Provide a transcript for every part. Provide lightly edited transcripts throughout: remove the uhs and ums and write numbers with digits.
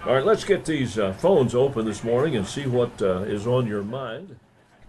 All right, let's get these phones open this morning and see what is on your mind.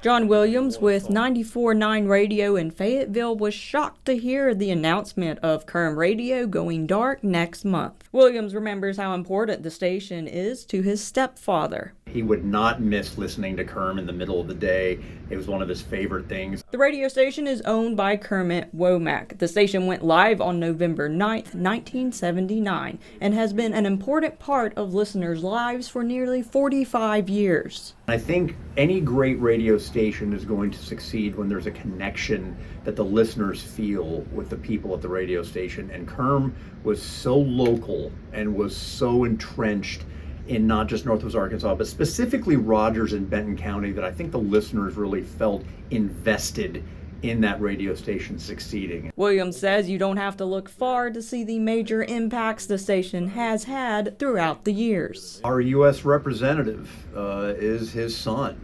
John Williams with 94.9 Radio in Fayetteville was shocked to hear the announcement of KURM Radio going dark next month. Williams remembers how important the station is to his stepfather. He would not miss listening to KURM in the middle of the day. It was one of his favorite things. The radio station is owned by Kermit Womack. The station went live on November 9th, 1979, and has been an important part of listeners' lives for nearly 45 years. I think any great radio station is going to succeed when there's a connection that the listeners feel with the people at the radio station. And KURM was so local and was so entrenched in not just Northwest Arkansas, but specifically Rogers and Benton County, that I think the listeners really felt invested in that radio station succeeding. Williams says you don't have to look far to see the major impacts the station has had throughout the years. Our U.S. representative is his son.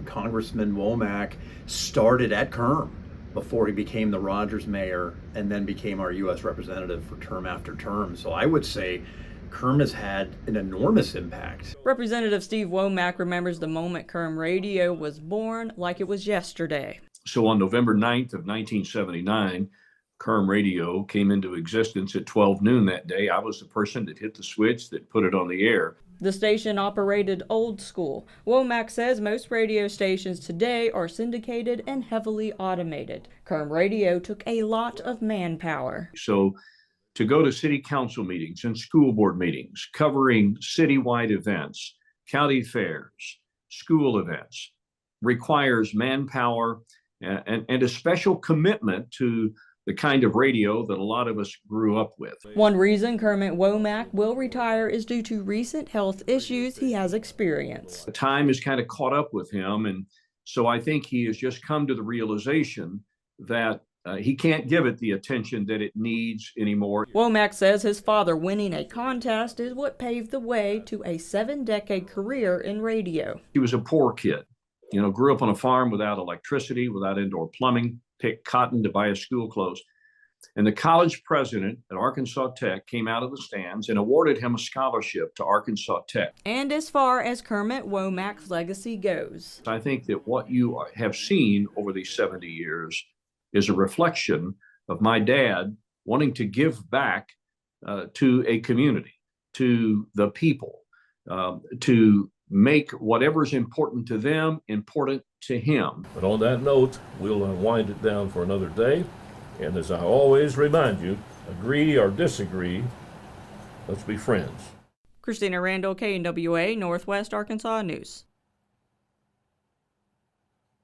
Congressman Womack started at KURM before he became the Rogers mayor and then became our U.S. representative for term after term. So I would say KURM has had an enormous impact. Representative Steve Womack remembers the moment KURM Radio was born like it was yesterday. So on November 9th of 1979, KURM Radio came into existence at 12 noon that day. I was the person that hit the switch that put it on the air. The station operated old school. Womack says most radio stations today are syndicated and heavily automated. KURM Radio took a lot of manpower. So to go to city council meetings and school board meetings covering citywide events, county fairs, school events, requires manpower and a special commitment to the kind of radio that a lot of us grew up with. One reason Kermit Womack will retire is due to recent health issues he has experienced. Time has kind of caught up with him, and so I think he has just come to the realization that he can't give it the attention that it needs anymore. Womack says his father winning a contest is what paved the way to a 7-decade career in radio. He was a poor kid, grew up on a farm without electricity, without indoor plumbing, picked cotton to buy his school clothes. And the college president at Arkansas Tech came out of the stands and awarded him a scholarship to Arkansas Tech. And as far as Kermit Womack's legacy goes, I think that what you have seen over these 70 years is a reflection of my dad wanting to give back to a community, to the people, to make whatever's important to them important to him. But on that note, we'll wind it down for another day. And as I always remind you, agree or disagree, let's be friends. Christina Randall, KNWA, Northwest Arkansas News.